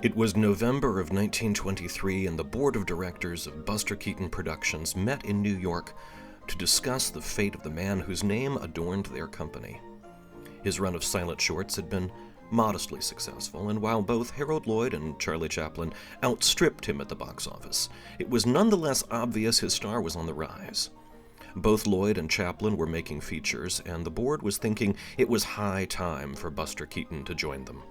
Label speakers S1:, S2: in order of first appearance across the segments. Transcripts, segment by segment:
S1: It was November of 1923, and the board of directors of Buster Keaton Productions met in New York to discuss the fate of the man whose name adorned their company. His run of silent shorts had been modestly successful, and while both Harold Lloyd and Charlie Chaplin outstripped him at the box office, it was nonetheless obvious his star was on the rise. Both Lloyd and Chaplin were making features, and the board was thinking it was high time for Buster Keaton to join them.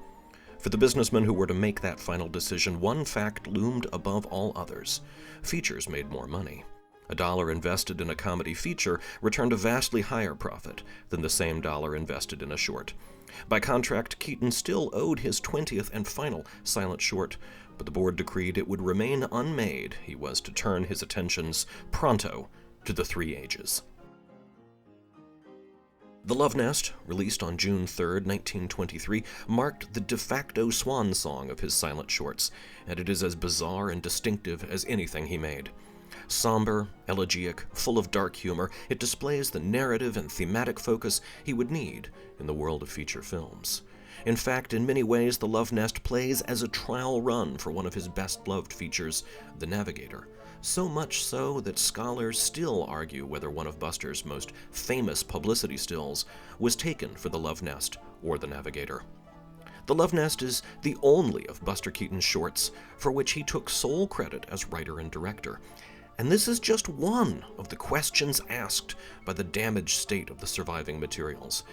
S1: For the businessmen who were to make that final decision, one fact loomed above all others. Features made more money. $1 invested in a comedy feature returned a vastly higher profit than the same dollar invested in a short. By contract, Keaton still owed his 20th and final silent short, but the board decreed it would remain unmade. He was to turn his attentions pronto to the Three Ages. The Love Nest, released on June 3, 1923, marked the de facto swan song of his silent shorts, and it is as bizarre and distinctive as anything he made. Somber, elegiac, full of dark humor, it displays the narrative and thematic focus he would need in the world of feature films. In fact, in many ways, The Love Nest plays as a trial run for one of his best-loved features, The Navigator. So much so that scholars still argue whether one of Buster's most famous publicity stills was taken for The Love Nest or The Navigator. The Love Nest is the only of Buster Keaton's shorts for which he took sole credit as writer and director. And this is just one of the questions asked by the damaged state of the surviving materials.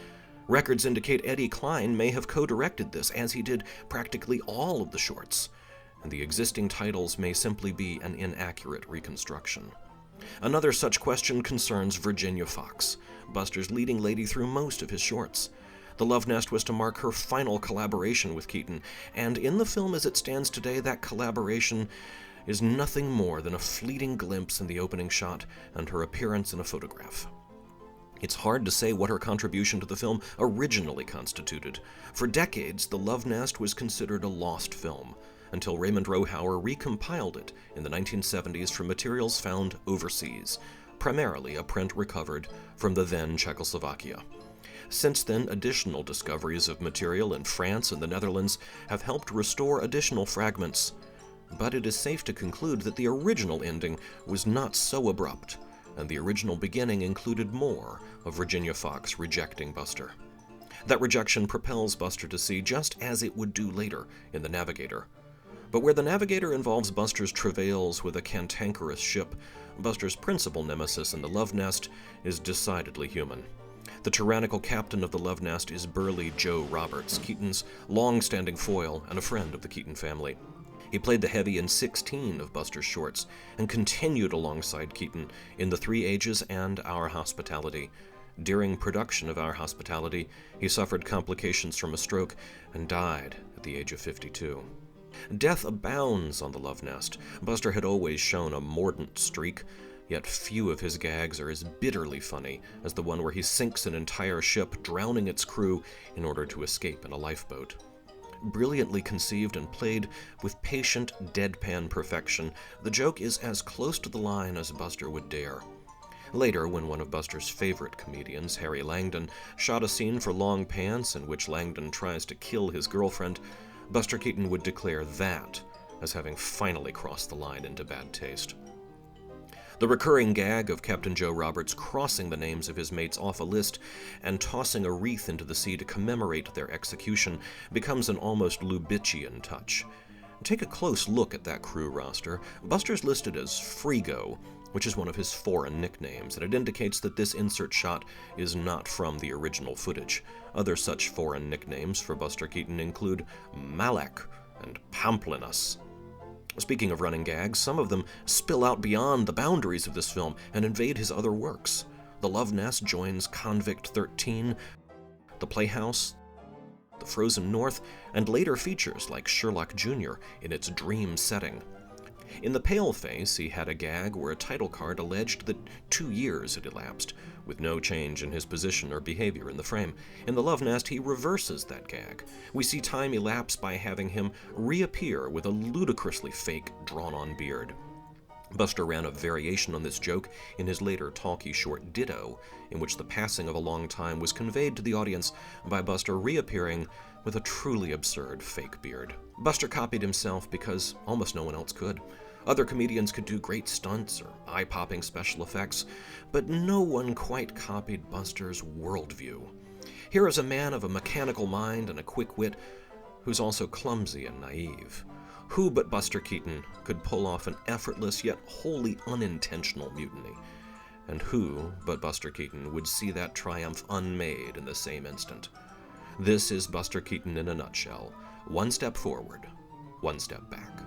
S1: Records indicate Eddie Klein may have co-directed this, as he did practically all of the shorts, and the existing titles may simply be an inaccurate reconstruction. Another such question concerns Virginia Fox, Buster's leading lady through most of his shorts. The Love Nest was to mark her final collaboration with Keaton, and in the film as it stands today, that collaboration is nothing more than a fleeting glimpse in the opening shot and her appearance in a photograph. It's hard to say what her contribution to the film originally constituted. For decades, The Love Nest was considered a lost film, until Raymond Rohauer recompiled it in the 1970s from materials found overseas, primarily a print recovered from the then Czechoslovakia. Since then, additional discoveries of material in France and the Netherlands have helped restore additional fragments, but it is safe to conclude that the original ending was not so abrupt, and the original beginning included more of Virginia Fox rejecting Buster. That rejection propels Buster to sea, just as it would do later in The Navigator. But where The Navigator involves Buster's travails with a cantankerous ship, Buster's principal nemesis in The Love Nest is decidedly human. The tyrannical captain of The Love Nest is burly Joe Roberts, Keaton's long-standing foil and a friend of the Keaton family. He played the heavy in 16 of Buster's shorts and continued alongside Keaton in The Three Ages and Our Hospitality. During production of Our Hospitality, he suffered complications from a stroke and died at the age of 52. Death abounds on The Love Nest. Buster had always shown a mordant streak, yet few of his gags are as bitterly funny as the one where he sinks an entire ship, drowning its crew in order to escape in a lifeboat. Brilliantly conceived and played with patient, deadpan perfection, the joke is as close to the line as Buster would dare. Later, when one of Buster's favorite comedians, Harry Langdon, shot a scene for Long Pants in which Langdon tries to kill his girlfriend, Buster Keaton would declare that as having finally crossed the line into bad taste. The recurring gag of Captain Joe Roberts crossing the names of his mates off a list and tossing a wreath into the sea to commemorate their execution becomes an almost Lubitchian touch. Take a close look at that crew roster. Buster's listed as Frigo, which is one of his foreign nicknames, and it indicates that this insert shot is not from the original footage. Other such foreign nicknames for Buster Keaton include Malek and Pamplinus. Speaking of running gags, some of them spill out beyond the boundaries of this film and invade his other works. The Love Nest joins Convict 13, The Playhouse, The Frozen North, and later features like Sherlock Jr. in its dream setting. In The Paleface, he had a gag where a title card alleged that 2 years had elapsed, with no change in his position or behavior in the frame. In The Love Nest, he reverses that gag. We see time elapse by having him reappear with a ludicrously fake, drawn-on beard. Buster ran a variation on this joke in his later talkie short Ditto, in which the passing of a long time was conveyed to the audience by Buster reappearing with a truly absurd fake beard. Buster copied himself because almost no one else could. Other comedians could do great stunts or eye-popping special effects, but no one quite copied Buster's worldview. Here is a man of a mechanical mind and a quick wit who's also clumsy and naive. Who but Buster Keaton could pull off an effortless yet wholly unintentional mutiny? And who but Buster Keaton would see that triumph unmade in the same instant? This is Buster Keaton in a nutshell. One step forward, one step back.